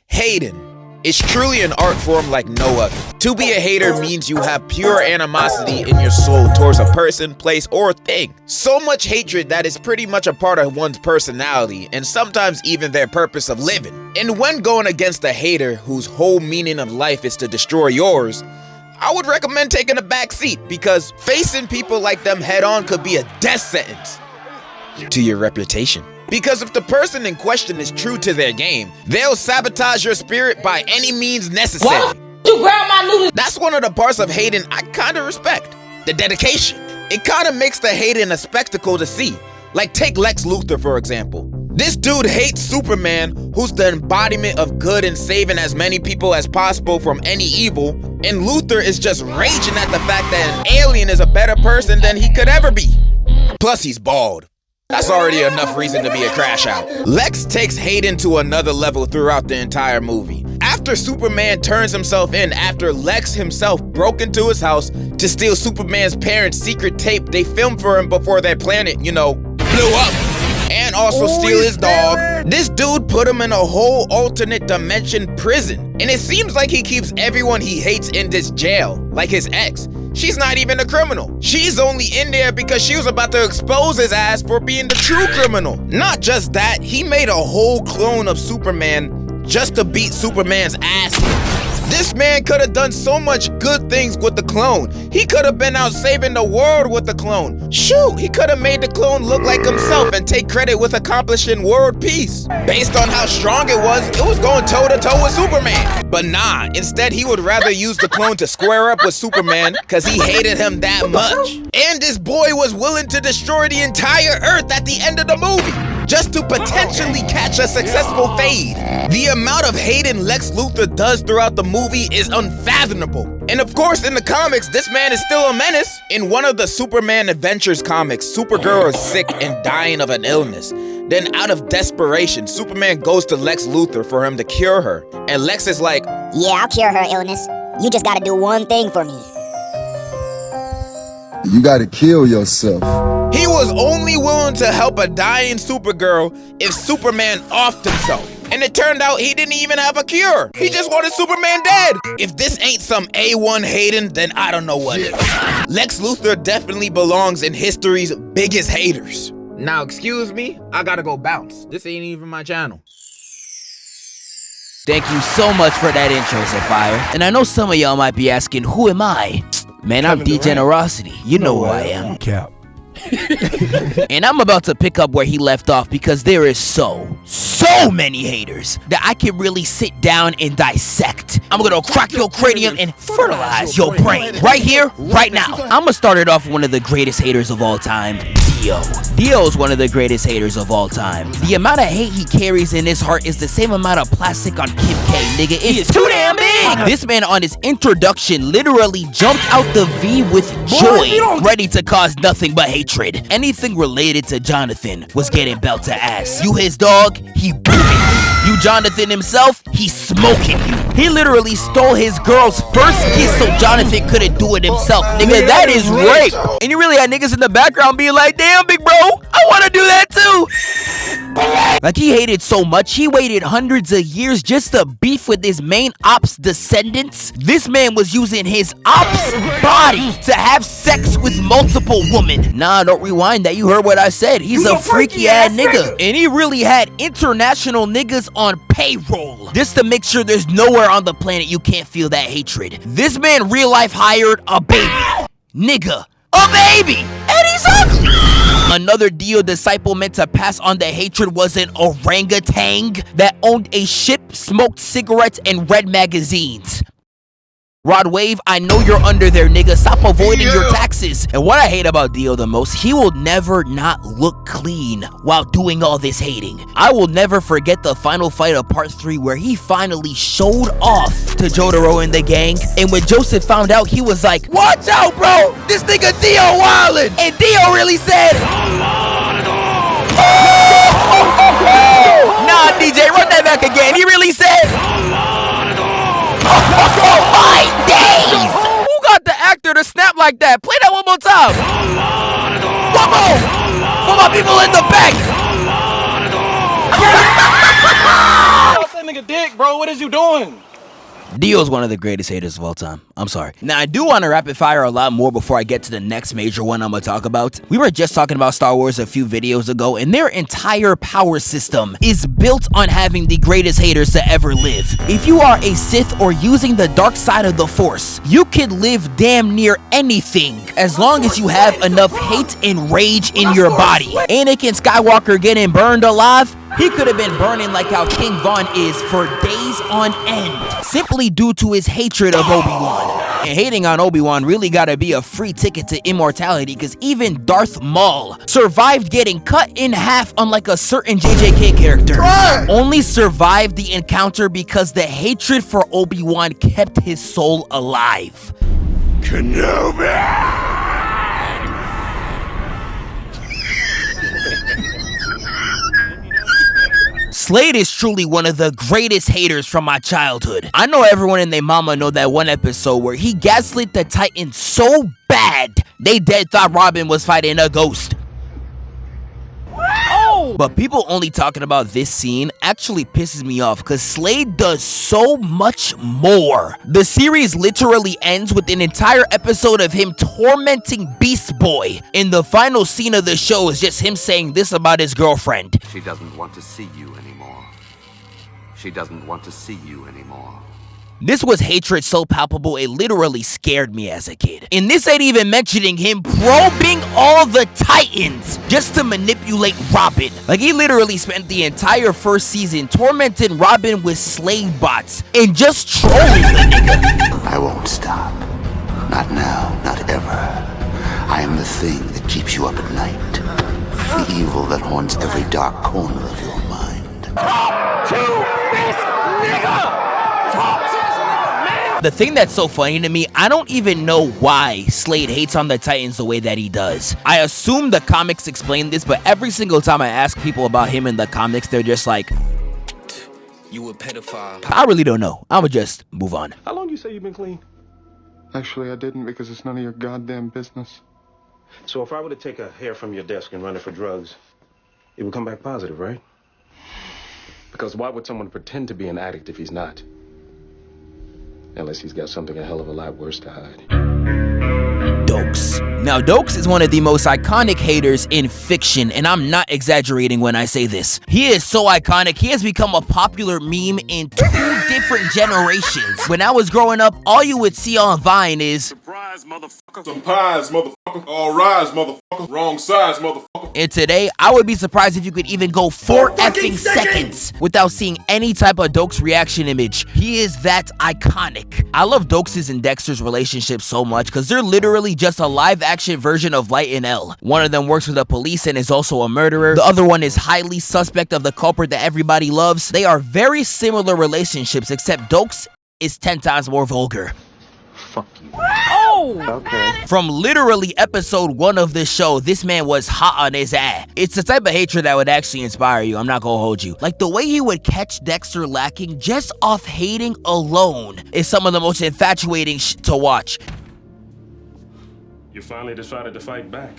Hating is truly an art form like no other. To be a hater means you have pure animosity in your soul towards a person, place, or thing. So much hatred that is pretty much a part of one's personality and sometimes even their purpose of living. And when going against a hater whose whole meaning of life is to destroy yours, I would recommend taking a back seat, because facing people like them head on could be a death sentence to your reputation. Because if the person in question is true to their game, they'll sabotage your spirit by any means necessary. Why you grab my noodles? That's one of the parts of hating I kind of respect. The dedication. It kind of makes the hating a spectacle to see. Like take Lex Luthor for example. This dude hates Superman, who's the embodiment of good and saving as many people as possible from any evil, and Luthor is just raging at the fact that an alien is a better person than he could ever be. Plus he's bald. That's already enough reason to be a crash out. Lex takes Hayden to another level throughout the entire movie. After Superman turns himself in after Lex himself broke into his house to steal Superman's parents' secret tape they filmed for him before their planet, blew up. And also steal his dog. This dude put him in a whole alternate dimension prison. And it seems like he keeps everyone he hates in this jail, like his ex. She's not even a criminal. She's only in there because she was about to expose his ass for being the true criminal. Not just that, he made a whole clone of Superman just to beat Superman's ass. This man could have done so much good things with the clone. He could have been out saving the world with the clone. Shoot, he could have made the clone look like himself and take credit with accomplishing world peace. Based on how strong it was going toe-to-toe with Superman. But nah, instead he would rather use the clone to square up with Superman because he hated him that much. And this boy was willing to destroy the entire Earth at the end of the movie, just to potentially catch a successful fade. The amount of hating Lex Luthor does throughout the movie is unfathomable. And of course, in the comics, this man is still a menace. In one of the Superman Adventures comics, Supergirl is sick and dying of an illness. Then out of desperation, Superman goes to Lex Luthor for him to cure her. And Lex is like, "Yeah, I'll cure her illness. You just gotta do one thing for me." You gotta kill yourself. He was only willing to help a dying Supergirl if Superman offed himself. And it turned out he didn't even have a cure. He just wanted Superman dead. If this ain't some A1 hating, then I don't know what is. Lex Luthor definitely belongs in history's biggest haters. Now, excuse me, I gotta go bounce. This ain't even my channel. Thank you so much for that intro, Sapphire. And I know some of y'all might be asking, who am I? Man, I'm Degenerocity. You know who I am. Cap. And I'm about to pick up where he left off because there is so many haters that I can really sit down and dissect. I'm gonna crack your cranium and fertilize your brain right here, right now. I'm gonna start it off with one of the greatest haters of all time, Dio. Dio is one of the greatest haters of all time. The amount of hate he carries in his heart is the same amount of plastic on Kim K, nigga. It's too damn big. This man on his introduction literally jumped out the V with joy, ready to cause nothing but hatred. Anything related to Jonathan was getting belt to ass. You his dog, he booming you. You Jonathan himself, he smoking you. He literally stole his girl's first kiss so Jonathan couldn't do it himself. Nigga, that is rape. And you really had niggas in the background being like, damn, big bro, I want to do that too. Like, he hated so much, he waited hundreds of years just to beef with his main ops descendants. This man was using his ops body to have sex with multiple women. Nah, don't rewind that, you heard what I said. He's a freaky ass nigga. And he really had international niggas on payroll just to make sure there's nowhere on the planet you can't feel that hatred. This man real life hired a baby. Nigga, a baby! And he's ugly! Another Dio disciple meant to pass on the hatred was an orangutan that owned a ship, smoked cigarettes, and read magazines. Rod Wave, I know you're under there, nigga. Stop avoiding your taxes. And what I hate about Dio the most, he will never not look clean while doing all this hating. I will never forget the final fight of part 3 where he finally showed off to Jojo and the gang. And when Joseph found out, he was like, watch out, bro. This nigga Dio wildin'. And Dio really said, nah, DJ, run that back again. He really said, oh my days! Who got the actor to snap like that? Play that one more time. One more for my people in the back. nigga dick, bro. What is you doing? Dio's one of the greatest haters of all time. I'm sorry. Now, I do want to rapid fire a lot more before I get to the next major one I'm going to talk about. We were just talking about Star Wars a few videos ago, and their entire power system is built on having the greatest haters to ever live. If you are a Sith or using the dark side of the Force, you can live damn near anything as long as you have enough hate and rage in your body. Anakin Skywalker getting burned alive? He could have been burning like how King Von is for days on end, simply due to his hatred of Obi-Wan. And hating on Obi-Wan really gotta be a free ticket to immortality, because even Darth Maul survived getting cut in half, unlike a certain JJK character. Only survived the encounter because the hatred for Obi-Wan kept his soul alive. Kenobi! Slade is truly one of the greatest haters from my childhood. I know everyone and their mama know that one episode where he gaslit the Titans so bad, they dead thought Robin was fighting a ghost. But people only talking about this scene actually pisses me off, because Slade does so much more. The series literally ends with an entire episode of him tormenting Beast Boy. And the final scene of the show is just him saying this about his girlfriend. She doesn't want to see you anymore. She doesn't want to see you anymore. This was hatred so palpable it literally scared me as a kid. And this ain't even mentioning him probing all the Titans just to manipulate Robin. Like, he literally spent the entire first season tormenting Robin with Slade bots and just trolling the nigga. I won't stop. Not now, not ever. I am the thing that keeps you up at night. The evil that haunts every dark corner of your mind. Talk to this nigga! Talk to The thing that's so funny to me, I don't even know why Slade hates on the Titans the way that he does. I assume the comics explain this, but every single time I ask people about him in the comics, they're just like, You a pedophile. I really don't know. I'ma just move on. How long you say you've been clean? Actually, I didn't, because it's none of your goddamn business. So if I were to take a hair from your desk and run it for drugs, it would come back positive, right? Because why would someone pretend to be an addict if he's not? Unless he's got something a hell of a lot worse to hide. Doakes. Now, Doakes is one of the most iconic haters in fiction, and I'm not exaggerating when I say this. He is so iconic, he has become a popular meme in 2 different generations. When I was growing up, all you would see on Vine is, Surprise, motherfucker. Some pies, motherfucker. All rise, motherfucker. Wrong size, motherfucker. And today, I would be surprised if you could even go 4 effing seconds without seeing any type of Doakes reaction image. He is that iconic. I love Doakes' and Dexter's relationship so much because they're literally just a live-action version of Light and L. One of them works with the police and is also a murderer. The other one is highly suspect of the culprit that everybody loves. They are very similar relationships, except Doakes is 10 times more vulgar. Fuck you. Okay. From literally episode 1 of this show, this man was hot on his ass. It's the type of hatred that would actually inspire you, I'm not gonna hold you. Like, the way he would catch Dexter lacking just off hating alone is some of the most infatuating shit to watch. You finally decided to fight back.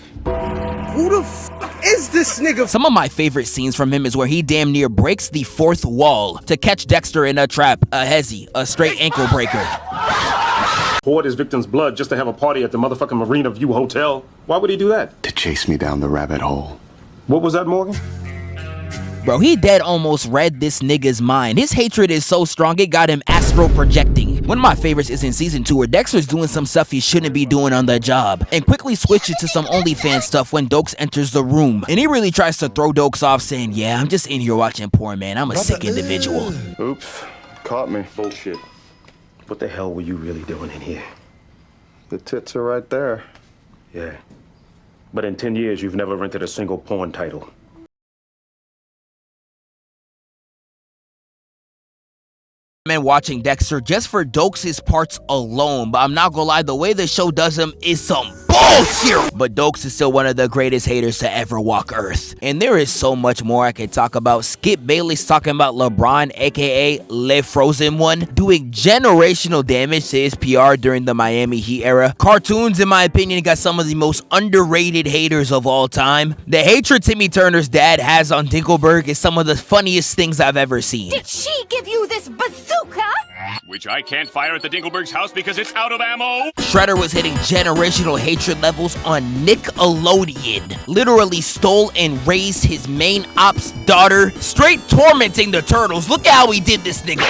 Who the fuck is this nigga? Some of my favorite scenes from him is where he damn near breaks the 4th wall to catch Dexter in a trap, a hezzy, a straight ankle breaker. Poured his victim's blood just to have a party at the motherfucking Marina View Hotel. Why would he do that? To chase me down the rabbit hole. What was that, Morgan? Bro, he dead almost read this nigga's mind. His hatred is so strong, it got him astral projecting. One of my favorites is in season 2 where Dexter's doing some stuff he shouldn't be doing on the job and quickly switches to some OnlyFans stuff when Doakes enters the room. And he really tries to throw Doakes off saying, yeah, I'm just in here watching porn, man. I'm a sick individual. Oops. Caught me. Bullshit. What the hell were you really doing in here? The tits are right there. Yeah. But in 10 years, you've never rented a single porn title. Man, watching Dexter just for Doakes' parts alone, but I'm not gonna lie, the way the show does him is some bull. bullshit. But Doakes is still one of the greatest haters to ever walk Earth. And there is so much more I can talk about. Skip Bayless talking about LeBron, aka Le Frozen One, doing generational damage to his PR during the Miami Heat era. Cartoons, in my opinion, got some of the most underrated haters of all time. The hatred Timmy Turner's dad has on Dinkelberg is some of the funniest things I've ever seen. Did she give you this bazooka? Which I can't fire at the Dinkelberg's house because it's out of ammo. Shredder was hitting generational hatred levels on Nickelodeon. Literally stole and raised his main op's daughter, straight tormenting the Turtles. Look at how he did this nigga.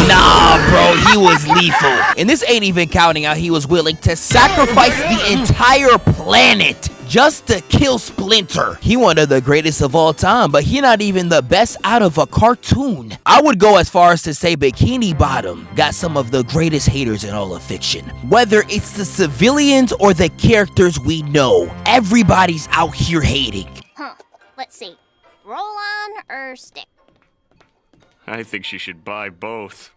Nah, bro, he was lethal. And this ain't even counting how he was willing to sacrifice the entire planet just to kill Splinter. He one of the greatest of all time, but he not even the best out of a cartoon. I would go as far as to say Bikini Bottom got some of the greatest haters in all of fiction. Whether it's the civilians or the characters we know, everybody's out here hating. Huh, let's see. Roll on or stick? I think she should buy both.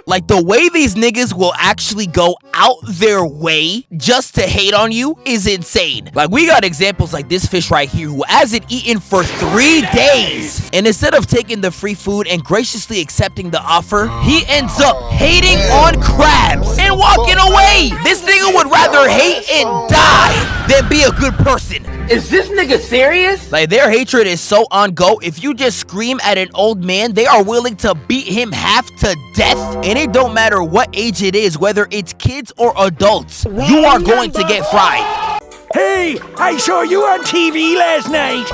Like, the way these niggas will actually go out their way just to hate on you is insane. Like, we got examples like this fish right here who hasn't eaten for 3 days. And instead of taking the free food and graciously accepting the offer, he ends up hating on crabs and walking away. This nigga would rather hate and die than be a good person. Is this nigga serious? Like, their hatred is so on go. If you just scream at an old man, they are willing to beat him half to death. And it don't matter what age it is, whether it's kids or adults, you are going to get fried. Hey, I saw you on TV last night.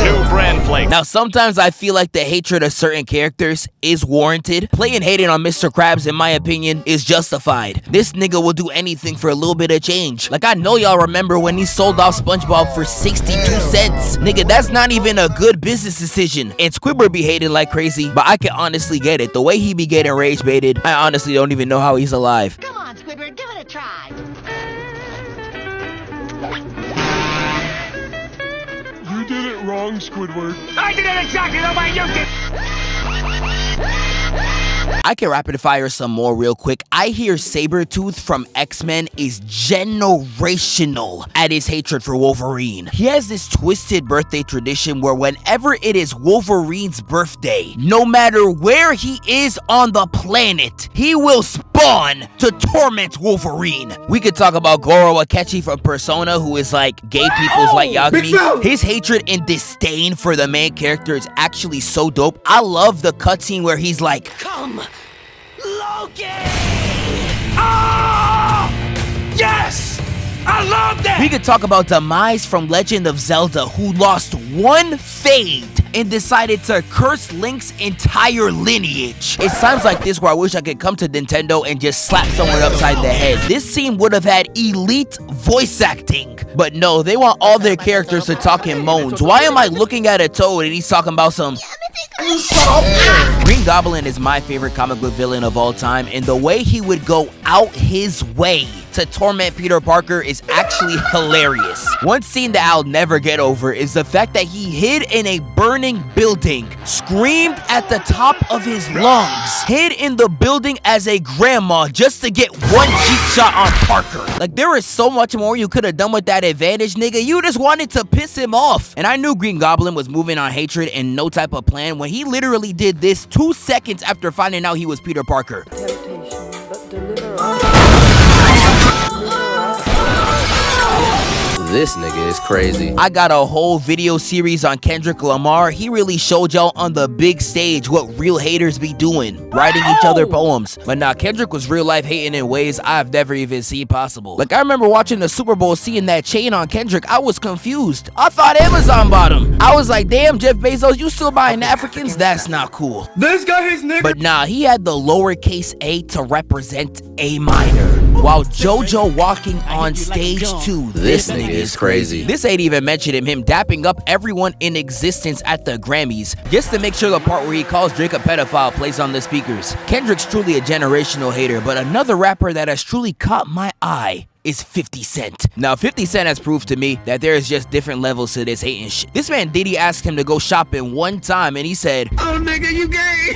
New brand plate. Now, sometimes I feel like the hatred of certain characters is warranted. Playing hating on Mr. Krabs, in my opinion, is justified. This nigga will do anything for a little bit of change. Like, I know y'all remember when he sold off SpongeBob for 62 cents. Nigga, that's not even a good business decision. And Squidward be hating like crazy, but I can honestly get it. The way he be getting rage baited, I honestly don't even know how he's alive. Come on, Squidward, give it a try. You did it wrong, Squidward. I did it exactly the way you did. I can rapid fire some more real quick. I hear Sabretooth from X-Men is generational at his hatred for Wolverine. He has this twisted birthday tradition where whenever it is Wolverine's birthday, no matter where he is on the planet, he will spawn to torment Wolverine. We could talk about Goro Akechi from Persona, who is like gay people's like Yagami. His hatred and disdain for the main character is actually so dope. I love the cutscene where he's like, Come, Loki! Ah! Yes! I love that! We could talk about Demise from Legend of Zelda, who lost one fade and decided to curse Link's entire lineage. It's times like this where I wish I could come to Nintendo and just slap someone upside the head. This scene would have had elite voice acting. But no, they want all their characters to talk in moans. Why am I looking at a Toad and he's talking about some... Green Goblin is my favorite comic book villain of all time, and the way he would go out his way to torment Peter Parker is actually hilarious. One scene that I'll never get over is the fact that he hid in a burning building, screamed at the top of his lungs, hid in the building as a grandma just to get one cheap shot on Parker. Like, there is so much more you could have done with that advantage, nigga. You just wanted to piss him off. And I knew Green Goblin was moving on hatred and no type of plan when he literally did this 2 seconds after finding out he was Peter Parker. This nigga is crazy. I got a whole video series on Kendrick Lamar. He really showed y'all on the big stage what real haters be doing, writing each other poems. But nah, Kendrick was real life hating in ways I've never even seen possible. Like, I remember watching the Super Bowl, seeing that chain on Kendrick. I was confused. I thought Amazon bought him. I was like, damn, Jeff Bezos, you still buying Africans? That's not cool. This guy is nigga. But nah, he had the lowercase a to represent A minor, while Jojo walking on stage too. This nigga is crazy. This ain't even mentioning him dapping up everyone in existence at the Grammys, just to make sure the part where he calls Drake a pedophile plays on the speakers. Kendrick's truly a generational hater, but another rapper that has truly caught my eye is 50 Cent. Now, 50 Cent has proved to me that there is just different levels to this hating shit. This man Diddy asked him to go shopping one time and he said, "Oh nigga, you gay."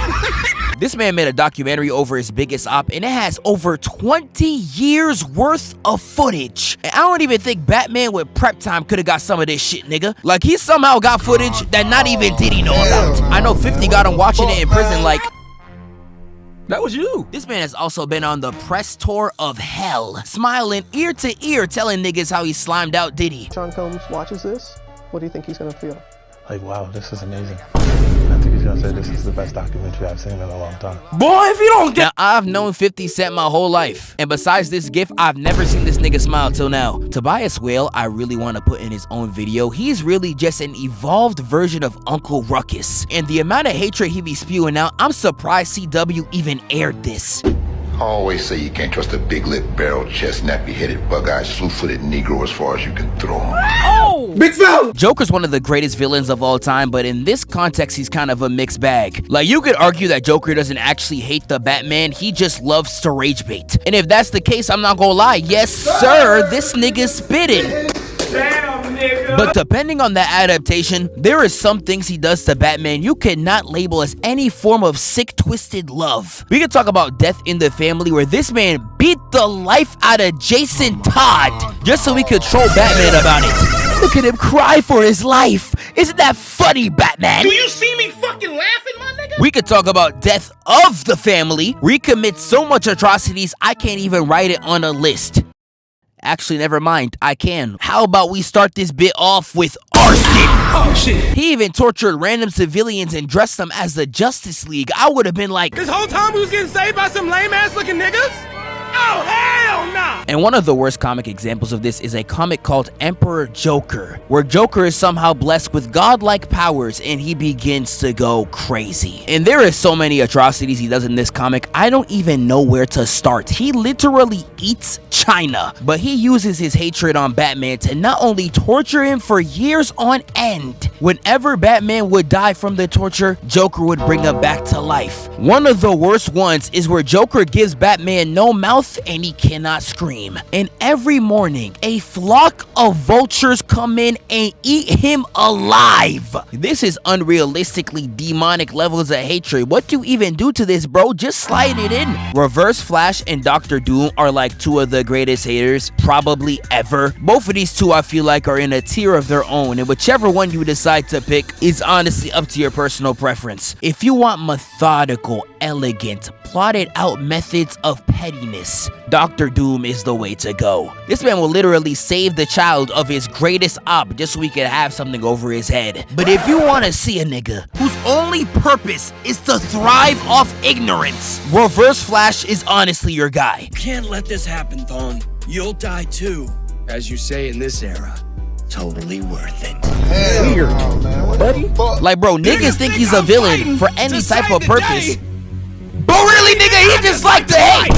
This man made a documentary over his biggest op and it has over 20 years worth of footage. And I don't even think Batman with Prep Time could have got some of this shit, nigga. Like, he somehow got footage that not even Diddy know about. I know 50 got him watching it in prison like, that was you. This man has also been on the press tour of hell, smiling ear to ear, telling niggas how he slimed out Diddy. Sean Combs watches this, what do you think he's gonna feel? Like, wow, this is amazing. I think he's gonna say this is the best documentary I've seen in a long time. Boy, if you don't get— Now, I've known 50 Cent my whole life, and besides this gif, I've never seen this nigga smile till now. Tobias Whale, I really want to put in his own video. He's really just an evolved version of Uncle Ruckus, and the amount of hatred he be spewing out, I'm surprised CW even aired this. I always say you can't trust a big-lipped, barrel-chest, nappy-headed, bug-eyed, slew-footed Negro as far as you can throw him. Oh! Big fella! Joker's one of the greatest villains of all time, but in this context, he's kind of a mixed bag. Like, you could argue that Joker doesn't actually hate the Batman, he just loves to rage bait. And if that's the case, I'm not gonna lie, yes sir, this nigga's spitting. Damn, nigga. But depending on the adaptation, there are some things he does to Batman you cannot label as any form of sick, twisted love. We could talk about Death in the Family, where this man beat the life out of Jason Todd just so he could troll Batman about it. Look at him cry for his life. Isn't that funny, Batman? Do you see me fucking laughing, my nigga? We could talk about Death of the Family, where he commits so much atrocities I can't even write it on a list. Actually, never mind, I can. How about we start this bit off with arson? Oh shit. He even tortured random civilians and dressed them as the Justice League. I would have been like, this whole time we was getting saved by some lame ass looking niggas? Oh hell nah! And one of the worst comic examples of this is a comic called Emperor Joker, where Joker is somehow blessed with godlike powers and he begins to go crazy. And there is so many atrocities he does in this comic, I don't even know where to start. He literally eats China, but he uses his hatred on Batman to not only torture him for years on end. Whenever Batman would die from the torture, Joker would bring him back to life. One of the worst ones is where Joker gives Batman no mouth and he cannot scream. And every morning, a flock of vultures come in and eat him alive. This is unrealistically demonic levels of hatred. What do you even do to this, bro? Just slide it in. Reverse Flash and Dr. Doom are like two of the greatest haters probably ever. Both of these two I feel like are in a tier of their own, and whichever one you decide to pick is honestly up to your personal preference. If you want methodical, elegant, plotted out methods of pettiness, Dr. Doom is the way to go. This man will literally save the child of his greatest op just so he could have something over his head. But if you want to see a nigga whose only purpose is to thrive off ignorance, Reverse Flash is honestly your guy. Can't let this happen, Thawne. You'll die too. As you say in this era, totally worth it. Weird, buddy. Like, bro, niggas think he's a villain for any type of purpose. But really, nigga, he just like to hate.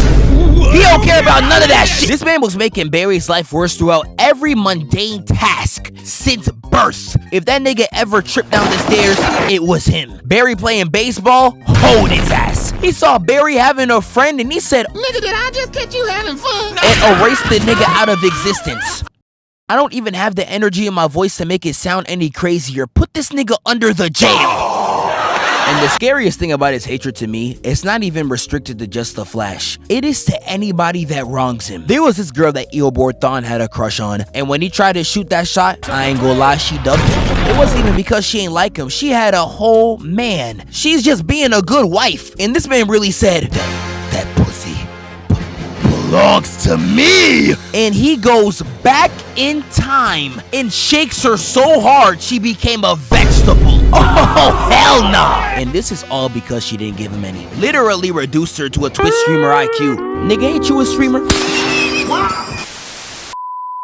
He don't care about none of that shit. This man was making Barry's life worse throughout every mundane task since birth. If that nigga ever tripped down the stairs, it was him. Barry playing baseball, hold his ass. He saw Barry having a friend and he said, "Nigga, did I just catch you having fun?" And erased the nigga out of existence. I don't even have the energy in my voice to make it sound any crazier. Put this nigga under the jail. And the scariest thing about his hatred to me, it's not even restricted to just the Flash. It is to anybody that wrongs him. There was this girl that Eobard Thawne had a crush on, and when he tried to shoot that shot, I ain't gonna lie, she dubbed him. It wasn't even because she ain't like him. She had a whole man. She's just being a good wife. And this man really said, that pussy belongs to me. And he goes back in time and shakes her so hard she became a vegetable. Oh, hell nah. And this is all because she didn't give him any. Literally reduced her to a Twitch streamer IQ. Nigga, ain't you a streamer?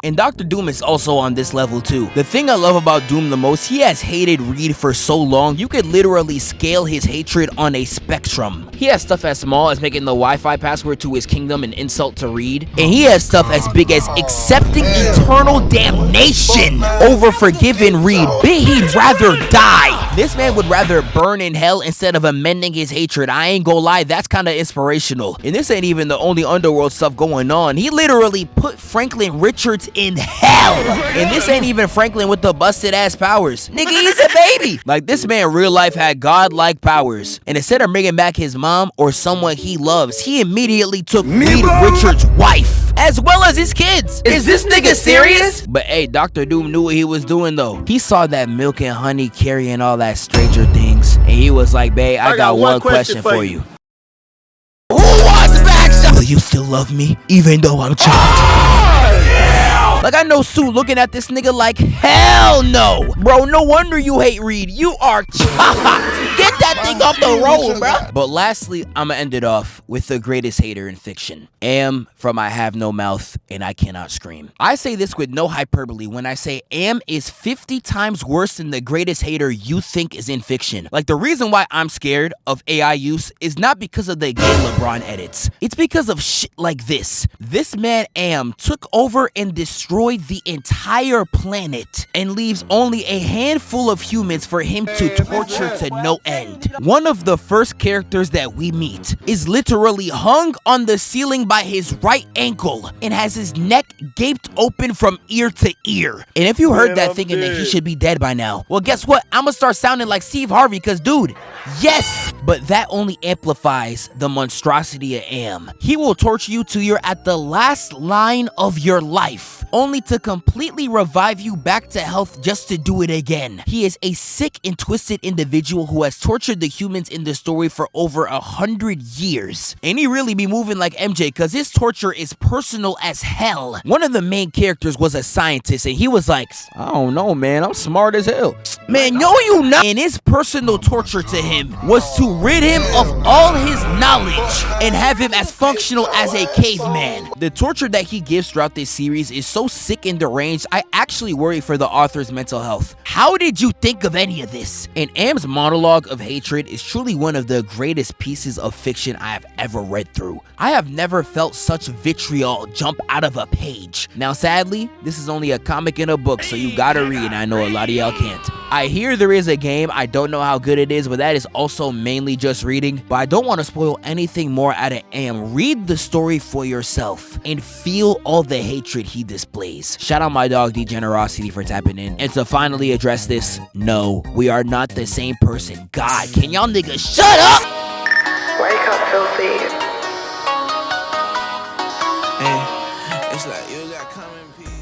And Dr. Doom is also on this level too. The thing I love about Doom the most, he has hated Reed for so long, you could literally scale his hatred on a spectrum. He has stuff as small as making the Wi-Fi password to his kingdom an insult to Reed. And he has stuff as big as accepting eternal damnation over forgiving Reed. But he'd rather die This man would rather burn in hell instead of amending his hatred. I ain't gonna lie, that's kind of inspirational. And this ain't even the only underworld stuff going on. He literally put Franklin Richards in hell. And this ain't even Franklin with the busted ass powers. Nigga, he's a baby. Like, this man real life had godlike powers. And instead of bringing back his mom or someone he loves, he immediately took Reed Richards' wife, as well as his kids. Is this nigga serious? But hey, Dr. Doom knew what he was doing though. He saw that Milk and Honey carrying all that Stranger Things, and he was like, babe, I got one question for you. Who wants back? Will you still love me, even though I'm chopped? Like, I know Sue looking at this nigga like, hell no. Bro, no wonder you hate Reed. You are chopped. Get that thing off the road, bro. But lastly, I'ma end it off with the greatest hater in fiction. Am from I Have No Mouth and I Cannot Scream. I say this with no hyperbole when I say Am is 50 times worse than the greatest hater you think is in fiction. Like, the reason why I'm scared of AI use is not because of the gay LeBron edits. It's because of shit like this. This man Am took over and destroyed the entire planet and leaves only a handful of humans for him to torture to no end. One of the first characters that we meet is literally hung on the ceiling by his right ankle and has his neck gaped open from ear to ear. And if you heard that thinking that he should be dead by now, well, guess what? I'm gonna start sounding like Steve Harvey, because dude, yes, but that only amplifies the monstrosity of Am. He will torture you till you're at the last line of your life, only to completely revive you back to health just to do it again. He is a sick and twisted individual who has tortured the humans in the story for over 100 years. And he really be moving like MJ, cause his torture is personal as hell. One of the main characters was a scientist, and he was like, I don't know, man, I'm smart as hell. Man, no you not. And his personal torture to him was to rid him of all his knowledge and have him as functional as a caveman. The torture that he gives throughout this series is so sick and deranged, I actually worry for the author's mental health. How did you think of any of this? And Am's monologue of hatred is truly one of the greatest pieces of fiction I have ever read through. I have never felt such vitriol jump out of a page. Now, sadly, this is only a comic and a book, so you gotta read. I know a lot of y'all can't. I hear there is a game. I don't know how good it is, but that is also mainly just reading. But I don't want to spoil anything more out of Am. Read the story for yourself and feel all the hatred he displays. Shout out my dog Degenerocity for tapping in. And to finally address this, no, we are not the same person. God, can y'all niggas shut up? Wake up, filthy. Hey, it's like you got come in peace.